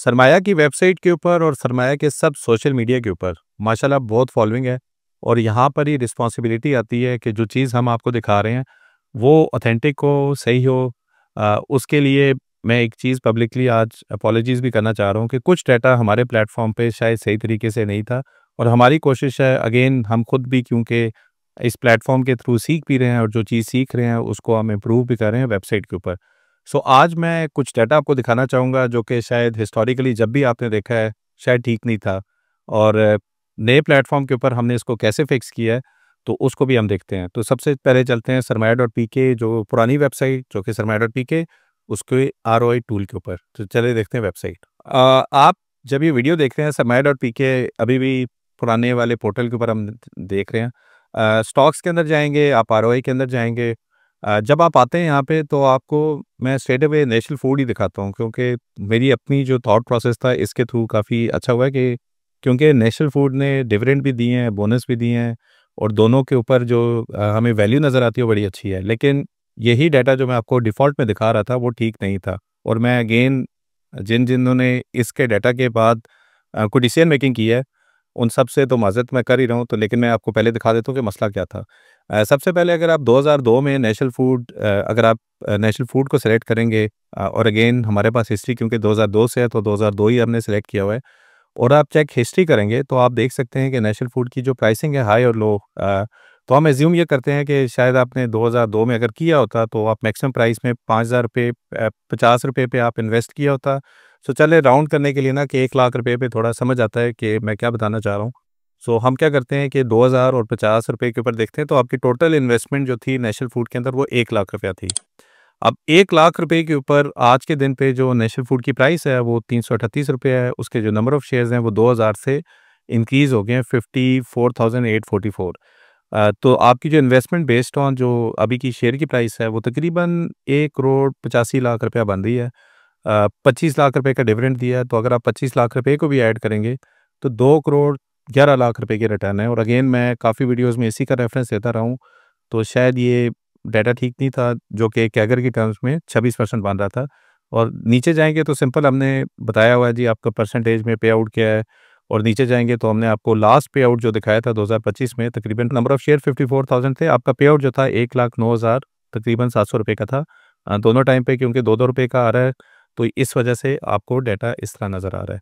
सरमाया की वेबसाइट के ऊपर और सरमाया के सब सोशल मीडिया के ऊपर माशाल्लाह बहुत फॉलोइंग है और यहाँ पर ही रिस्पॉन्सिबिलिटी आती है कि जो चीज़ हम आपको दिखा रहे हैं वो ऑथेंटिक हो, सही हो। उसके लिए मैं एक चीज़ पब्लिकली आज अपॉलॉजीज़ भी करना चाह रहा हूँ कि कुछ डाटा हमारे प्लेटफॉर्म पे शायद सही तरीके से नहीं था और हमारी कोशिश है अगेन हम खुद भी क्योंकि इस प्लेटफॉर्म के थ्रू सीख भी रहे हैं और जो चीज़ सीख रहे हैं उसको हम इम्प्रूव भी कर रहे हैं वेबसाइट के ऊपर। सो आज मैं कुछ डाटा आपको दिखाना चाहूँगा जो कि शायद हिस्टोरिकली जब भी आपने देखा है शायद ठीक नहीं था और नए प्लेटफॉर्म के ऊपर हमने इसको कैसे फिक्स किया है तो उसको भी हम देखते हैं। तो सबसे पहले चलते हैं सरमाया.pk जो पुरानी वेबसाइट जो कि सरमाया.pk उसके ROI टूल के ऊपर। तो चलिए देखते हैं वेबसाइट। आप जब ये वीडियो देख रहे हैं सरमाया.pk अभी भी पुराने वाले पोर्टल के ऊपर हम देख रहे हैं। स्टॉक्स के अंदर जाएंगे, आप ROI के अंदर जाएंगे। जब आप आते हैं यहाँ पे तो आपको मैं स्ट्रेट अवे नेशनल फूड ही दिखाता हूँ क्योंकि मेरी अपनी जो थॉट प्रोसेस था इसके थ्रू काफ़ी अच्छा हुआ है कि क्योंकि नेशनल फूड ने डिविडेंड भी दिए हैं, बोनस भी दिए हैं और दोनों के ऊपर जो हमें वैल्यू नज़र आती है वो बड़ी अच्छी है। लेकिन यही डाटा जो मैं आपको डिफ़ॉल्ट में दिखा रहा था वो ठीक नहीं था और मैं अगेन जिन्होंने इसके डाटा के बाद कोई डिसीजन मेकिंग की है उन सब से तो माज़रत मैं कर ही रहा हूँ। तो लेकिन मैं आपको पहले दिखा देता हूँ कि मसला क्या था। सबसे पहले अगर आप 2002 में नेशनल फूड अगर आप नेशनल फूड को सिलेक्ट करेंगे और अगेन हमारे पास हिस्ट्री क्योंकि 2002 से है तो 2002 ही हमने सेलेक्ट किया हुआ है और आप चेक हिस्ट्री करेंगे तो आप देख सकते हैं कि नेशनल फूड की जो प्राइसिंग है हाई और लो। तो हम एज्यूम ये करते हैं कि शायद आपने 2002 में अगर किया होता तो आप मैक्सिमम प्राइस में 5,000 रुपये 50 रुपये पे आप इन्वेस्ट किया होता। सो चले राउंड करने के लिए ना कि 1 लाख रुपये पे थोड़ा समझ आता है कि मैं क्या बताना चाह रहा हूँ। सो हम क्या करते हैं कि 2000 और 50 रुपये के ऊपर देखते हैं तो आपकी टोटल इन्वेस्टमेंट जो थी नेशनल फूड के अंदर वो 1 लाख रुपया थी। अब 1 लाख रुपये के ऊपर आज के दिन पे जो नेशनल फूड की प्राइस है वो 338 रुपये है। उसके जो नंबर ऑफ़ शेयर्स हैं वो 2000 से इंक्रीज़ हो गए हैं 54,844। तो आपकी जो इन्वेस्टमेंट बेस्ड ऑन जो अभी की शेयर की प्राइस है वो तकरीबन 1,85,00,000 रुपया बन रही है। 25 लाख रुपए का डिविडेंड दिया है तो अगर आप 25 लाख रुपए को भी ऐड करेंगे तो 2,11,00,000 रुपए की रिटर्न है। और अगेन मैं काफ़ी वीडियोस में इसी का रेफरेंस देता रहा हूँ तो शायद ये डाटा ठीक नहीं था जो कि कैगर की टर्म्स में 26% बन रहा था। और नीचे जाएंगे तो सिंपल हमने बताया हुआ है जी आपका परसेंटेज में पे आउट क्या है और नीचे जाएंगे तो हमने आपको लास्ट पे आउट जो दिखाया था 2025 में तकरीबन नंबर ऑफ़ शेयर 54,000 थे। आपका पे आउट जो था 1,09,000 तकरीबन 700 रुपये का था दोनों टाइम पे क्योंकि 2-2 रुपये का आ रहा है तो इस वजह से आपको डाटा इस तरह नज़र आ रहा है।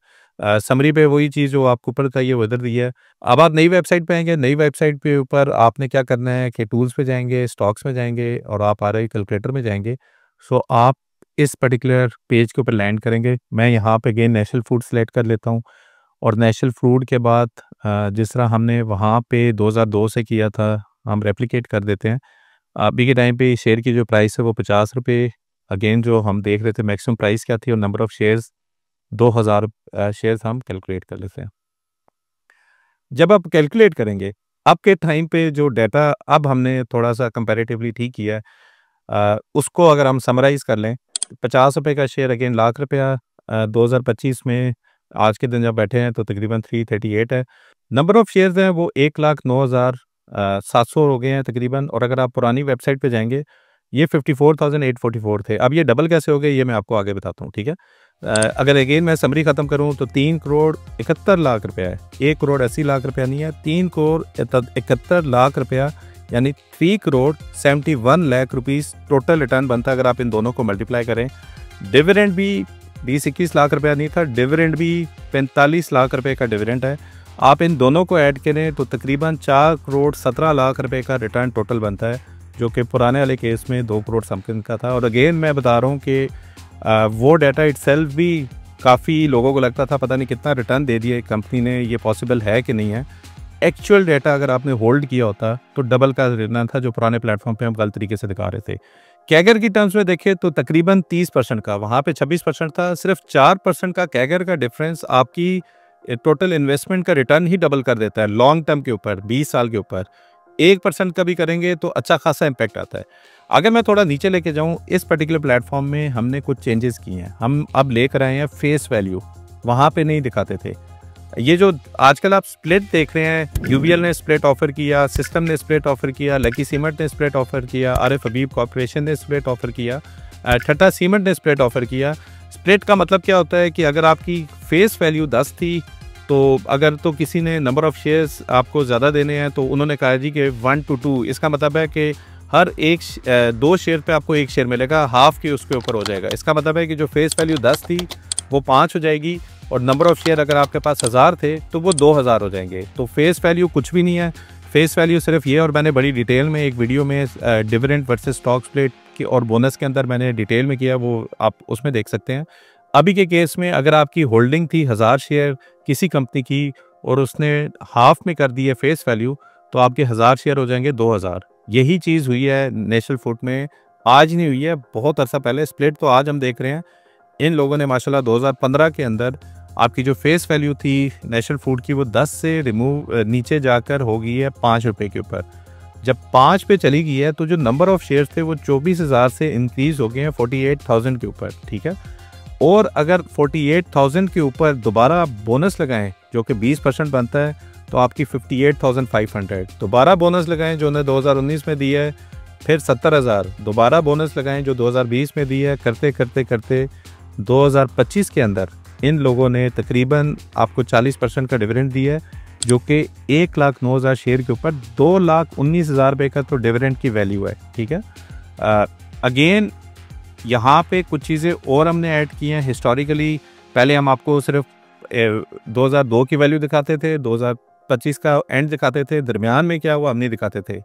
समरी पे वही चीज़ जो आपको ऊपर चाहिए वो इधर दी है। अब आप नई वेबसाइट पे आएंगे, नई वेबसाइट पे ऊपर आपने क्या करना है कि टूल्स पे जाएंगे, स्टॉक्स में जाएंगे और आप ROI कैलकुलेटर में जाएंगे। सो आप इस पर्टिकुलर पेज के ऊपर लैंड करेंगे। मैं यहाँ पे अगेन नेशनल फूड सेलेक्ट कर लेता हूँ और नेशनल फूड के बाद जिस तरह हमने वहाँ पे 2002 से किया था हम रेप्लिकेट कर देते हैं। अभी के टाइम पे शेयर की जो प्राइस है वो 50 रुपये अगेन जो हम देख रहे थे मैक्सिमम प्राइस क्या थी और नंबर ऑफ़ शेयर्स 2000 शेयर्स हम कैलकुलेट कर लेते हैं। जब आप कैलकुलेट करेंगे अब के टाइम पे जो डाटा अब हमने थोड़ा सा कंपैरेटिवली ठीक किया है उसको अगर हम समराइज़ कर लें 50 रुपये का शेयर अगेन लाख रुपया 2025 में आज के दिन जब बैठे हैं तो तकरीबन 338 है। नंबर ऑफ़ शेयर्स हैं वो 1,09,700 हो गए हैं तकरीबन। और अगर आप पुरानी वेबसाइट पे जाएंगे ये 54,844 थे। अब ये डबल कैसे हो गए ये मैं आपको आगे बताता हूँ, ठीक है। अगर अगेन मैं समरी ख़त्म करूँ तो 3,71,00,000 रुपया है। 1,80,00,000 रुपया नहीं है, 3,71,00,000 रुपया यानी 3,71,00,000 रुपीज़ टोटल रिटर्न बनता है अगर आप इन दोनों को मल्टीप्लाई करें। डिविडेंड भी 20-21 लाख रुपया नहीं था, डिविडेंड भी 45 लाख रुपए का डिविडेंड है। आप इन दोनों को ऐड करें तो तकरीबन 4,17,00,000 रुपए का रिटर्न टोटल बनता है जो कि पुराने वाले केस में 2 करोड़ समथिंग का था। और अगेन मैं बता रहा हूँ कि वो डाटा इटसेल्फ भी काफ़ी लोगों को लगता था पता नहीं कितना रिटर्न दे दिया कंपनी ने, ये पॉसिबल है कि नहीं है। एक्चुअल डाटा अगर आपने होल्ड किया होता तो डबल का रिटर्न था जो पुराने प्लेटफॉर्म पे हम गलत तरीके से दिखा रहे थे। कैगर की टर्म्स में देखें तो तकरीबन 30% का, वहाँ पे 26% था। सिर्फ 4% का कैगर का डिफरेंस आपकी टोटल इन्वेस्टमेंट का रिटर्न ही डबल कर देता है लॉन्ग टर्म के ऊपर 20 साल के ऊपर। 1% का भी करेंगे तो अच्छा खासा इम्पैक्ट आता है। अगर मैं थोड़ा नीचे लेके जाऊँ इस पर्टिकुलर प्लेटफॉर्म में हमने कुछ चेंजेस किए हैं। हम अब लेकर आए हैं फेस वैल्यू, वहाँ पे नहीं दिखाते थे। ये जो आजकल आप स्प्लिट देख रहे हैं, UBL ने स्प्लिट ऑफर किया, सिस्टम ने स्प्लिट ऑफर किया, लकी सीमेंट ने स्प्लिट ऑफर किया, RF हबीब कॉर्पोरेशन ने स्प्लिट ऑफर किया, ठट्टा सीमेंट ने स्प्लिट ऑफर किया। स्प्लिट का मतलब क्या होता है कि अगर आपकी फेस वैल्यू 10 थी, तो अगर तो किसी ने नंबर ऑफ़ शेयर्स आपको ज़्यादा देने हैं तो उन्होंने कहा जी कि 1 to 2, इसका मतलब है कि हर एक 2 शेयर पे आपको 1 शेयर मिलेगा, हाफ की उसके ऊपर हो जाएगा। इसका मतलब है कि जो फेस वैल्यू 10 थी वो 5 हो जाएगी, और नंबर ऑफ़ शेयर अगर आपके पास 1000 थे तो वो 2000 हो जाएंगे। तो फेस वैल्यू कुछ भी नहीं है, फेस वैल्यू सिर्फ ये, और मैंने बड़ी डिटेल में एक वीडियो में डिविडेंड वर्सेस स्टॉक स्प्लिट की और बोनस के अंदर मैंने डिटेल में किया, वो आप उसमें देख सकते हैं। अभी के केस में अगर आपकी होल्डिंग थी 1000 शेयर किसी कंपनी की और उसने हाफ में कर दी है फेस वैल्यू, तो आपके 1000 शेयर हो जाएंगे 2000। यही चीज़ हुई है नेशनल फूड में, आज नहीं हुई है, बहुत अरसा पहले। स्प्लिट तो आज हम देख रहे हैं। इन लोगों ने माशाल्लाह 2015 के अंदर आपकी जो फेस वैल्यू थी नेशनल फूड की वो 10 से नीचे जाकर हो गई है 5 रुपये के ऊपर। जब 5 पे चली गई है तो जो नंबर ऑफ़ शेयर्स थे वो 24,000 से इंक्रीज़ हो गए हैं 48,000 के ऊपर, ठीक है। और अगर 48,000 के ऊपर दोबारा आप बोनस लगाएं जो कि 20% बनता है, तो आपकी 58,500 दोबारा बोनस लगाएं जो उन्हें 2019 में दिया है, फिर 70,000 दोबारा बोनस लगाएं जो 2020 में दिया है, करते करते करते 2025 के अंदर इन लोगों ने तकरीबन आपको 40% का डिविडेंड दिया है, जो कि 1,09,000 शेयर के ऊपर 2,19,000 रुपये का तो डिविडेंड की वैल्यू है, ठीक है। अगेन यहाँ पे कुछ चीज़ें और हमने ऐड की हैं हिस्टोरिकली। पहले हम आपको सिर्फ 2002 की वैल्यू दिखाते थे, 2025 का एंड दिखाते थे, दरमियान में क्या हुआ हम नहीं दिखाते थे।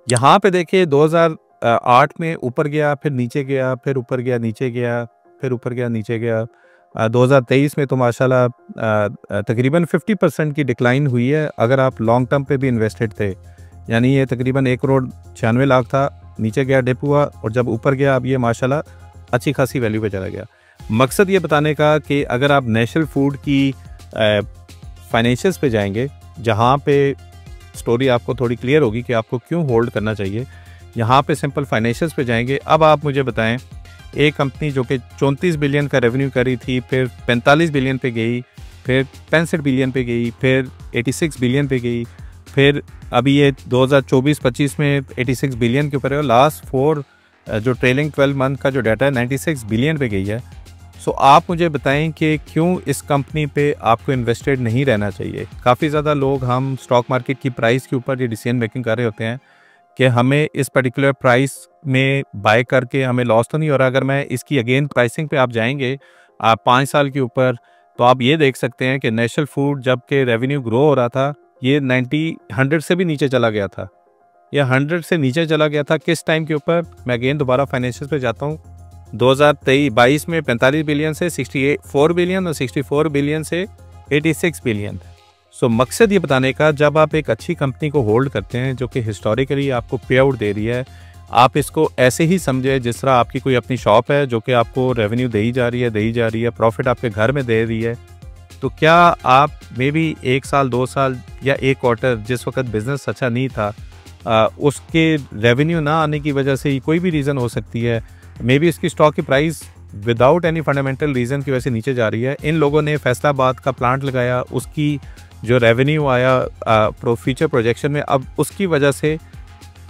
यहाँ पे देखिए 2008 में ऊपर गया, फिर नीचे गया, फिर ऊपर गया, नीचे गया, फिर ऊपर गया, नीचे गया। 2023 में तो माशाल्लाह तकरीबन 50% की डिक्लाइन हुई है अगर आप लॉन्ग टर्म पे भी इन्वेस्टेड थे, यानी ये तकरीबन 1,96,00,000 था, नीचे गया, डिप हुआ, और जब ऊपर गया अब ये माशाल्लाह अच्छी खासी वैल्यू पे चला गया। मकसद ये बताने का कि अगर आप नेशनल फूड की फाइनेंशियल्स पे जाएंगे, जहाँ पे स्टोरी आपको थोड़ी क्लियर होगी कि आपको क्यों होल्ड करना चाहिए, यहाँ पे सिंपल फाइनेंशियल्स पे जाएंगे। अब आप मुझे बताएं, एक कंपनी जो कि 34 बिलियन का रेवेन्यू करी थी, फिर 45 बिलियन पे गई, फिर 65 बिलियन पे गई, फिर 86 बिलियन पे गई, फिर अभी ये 2024-25 में 86 बिलियन के ऊपर है, और लास्ट 4 जो ट्रेलिंग 12 मंथ का जो डाटा है 96 बिलियन पे गई है। सो आप मुझे बताएं कि क्यों इस कंपनी पे आपको इन्वेस्टेड नहीं रहना चाहिए। काफ़ी ज़्यादा लोग हम स्टॉक मार्केट की प्राइस के ऊपर ये डिसीजन मेकिंग कर रहे होते हैं कि हमें इस पर्टिकुलर प्राइस में बाय करके हमें लॉस तो नहीं हो रहा। अगर मैं इसकी अगेन प्राइसिंग पे आप जाएंगे 5 साल के ऊपर, तो आप ये देख सकते हैं कि नेशनल फूड जब के रेवेन्यू ग्रो हो रहा था, ये 100 से भी नीचे चला गया था, या 100 से नीचे चला गया था। किस टाइम के ऊपर, मैं अगेन दोबारा फाइनेंशियल पे जाता हूँ, 2023-22 में 45 बिलियन से 64 बिलियन, और 64 बिलियन से 86 बिलियन। सो मकसद ये बताने का, जब आप एक अच्छी कंपनी को होल्ड करते हैं जो कि हिस्टोरिकली आपको पे आउट दे रही है, आप इसको ऐसे ही समझे जिस तरह आपकी कोई अपनी शॉप है जो कि आपको रेवेन्यू दे ही जा रही है, प्रॉफिट आपके घर में दे रही है। तो क्या आप मे बी 1 साल 2 साल या 1 क्वार्टर जिस वक्त बिजनेस अच्छा नहीं था, उसके रेवेन्यू ना आने की वजह से कोई भी रीज़न हो सकती है, मे बी इसकी स्टॉक की price without any fundamental reason की वजह से नीचे जा रही है। इन लोगों ने फैसलाबाद का प्लांट लगाया, उसकी जो रेवेन्यू आया फ्यूचर प्रोजेक्शन में, अब उसकी वजह से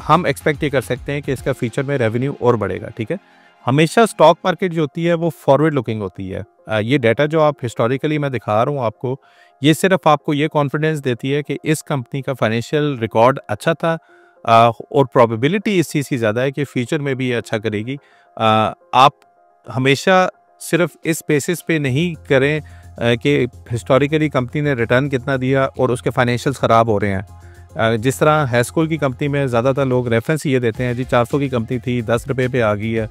हम एक्सपेक्ट ये कर सकते हैं कि इसका फ्यूचर में रेवेन्यू और बढ़ेगा, ठीक है। हमेशा स्टॉक मार्केट जो होती है वो फॉरवर्ड लुकिंग होती है। ये डाटा जो आप हिस्टोरिकली मैं दिखा रहा हूँ आपको, ये सिर्फ आपको ये कॉन्फिडेंस देती है कि इस कंपनी का फाइनेंशियल रिकॉर्ड अच्छा था, और प्रोबेबिलिटी इस चीज़ की ज़्यादा है कि फ्यूचर में भी ये अच्छा करेगी। आप हमेशा सिर्फ इस बेसिस पे नहीं करें कि हिस्टोरिकली कंपनी ने रिटर्न कितना दिया और उसके फाइनेंशियल्स ख़राब हो रहे हैं। जिस तरह हैस्कोल की कंपनी में ज़्यादातर लोग रेफरेंस ये देते हैं, जी 400 की कंपनी थी, 10 रुपये पे आ गई है,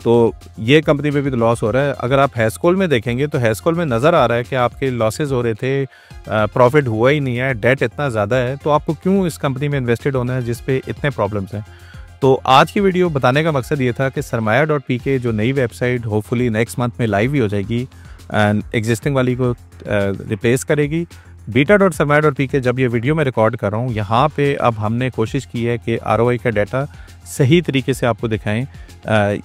तो ये कंपनी पे भी तो लॉस हो रहा है। अगर आप हैस्कोल में देखेंगे तो हैस्कोल में नज़र आ रहा है कि आपके लॉसेस हो रहे थे, प्रॉफिट हुआ ही नहीं है, डेट इतना ज़्यादा है, तो आपको क्यों इस कंपनी में इन्वेस्टेड होना है जिस पे इतने प्रॉब्लम्स हैं। तो आज की वीडियो बताने का मकसद ये था कि सरमाया.pk जो नई वेबसाइट होपफुली नेक्स्ट मंथ में लाइव भी हो जाएगी एंड एग्जिस्टिंग वाली को रिप्लेस करेगी। beta.sarmaya.pk जब ये वीडियो मैं रिकॉर्ड कर रहा हूँ, यहाँ पे अब हमने कोशिश की है कि ROI का डाटा सही तरीके से आपको दिखाएं।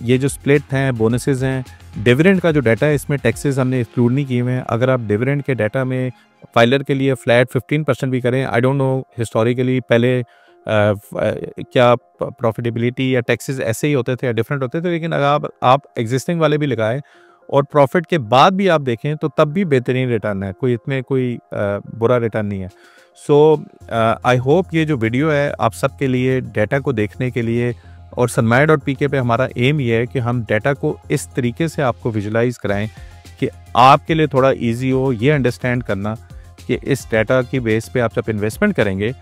ये जो स्प्लिट हैं, बोनसेस हैं, डिविडेंड का जो डाटा है, इसमें टैक्सेस हमने इंक्लूड नहीं किए हुए हैं। अगर आप डिविडेंड के डाटा में फाइलर के लिए फ्लैट 15% भी करें, आई डोंट नो हिस्टोरिकली पहले क्या प्रॉफिटेबिलिटी या टैक्सेस ऐसे ही होते थे या डिफरेंट होते थे, लेकिन अगर आप एग्जिस्टिंग वाले भी लगाएं और प्रॉफिट के बाद भी आप देखें तो तब भी बेहतरीन रिटर्न है, कोई इसमें कोई बुरा रिटर्न नहीं है। सो आई होप ये जो वीडियो है आप सबके लिए डाटा को देखने के लिए, और sarmaya.pk पे हमारा एम ये है कि हम डाटा को इस तरीके से आपको विजुलाइज कराएं कि आपके लिए थोड़ा इजी हो ये अंडरस्टैंड करना कि इस डाटा की बेस पे आप जब इन्वेस्टमेंट करेंगे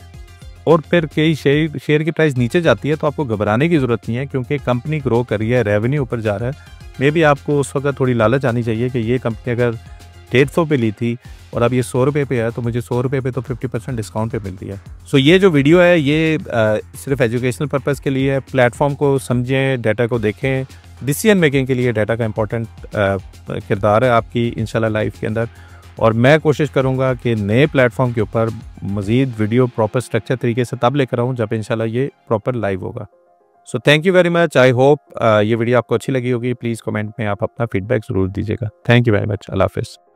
और फिर कई शेयर की प्राइस नीचे जाती है तो आपको घबराने की ज़रूरत नहीं है, क्योंकि कंपनी ग्रो कर रही है, रेवेन्यू ऊपर जा रहा है। मे भी आपको उस वक्त थोड़ी लालच आनी चाहिए कि ये कंपनी अगर 150 पे ली थी और अब ये 100 रुपये पे है तो मुझे 100 रुपये पे तो 50% डिस्काउंट पे मिल रही है। सो ये जो वीडियो है ये सिर्फ एजुकेशनल पर्पज़ के लिए है। प्लेटफॉर्म को समझें, डाटा को देखें, डिसीजन मेकिंग के लिए डाटा का इंपॉर्टेंट किरदार है आपकी इंशाल्लाह लाइफ के अंदर। और मैं कोशिश करूँगा कि नए प्लेटफॉर्म के ऊपर मज़ीद वीडियो प्रॉपर स्ट्रक्चर तरीके से तब लेकर आऊँ जब इंशाल्लाह ये प्रॉपर लाइव होगा। So thank you very much. I hope ये वीडियो आपको अच्छी लगी होगी। प्लीज़ कमेंट में आप अपना फीडबैक ज़रूर दीजिएगा। Thank you very much. Allah हाफ़िज़।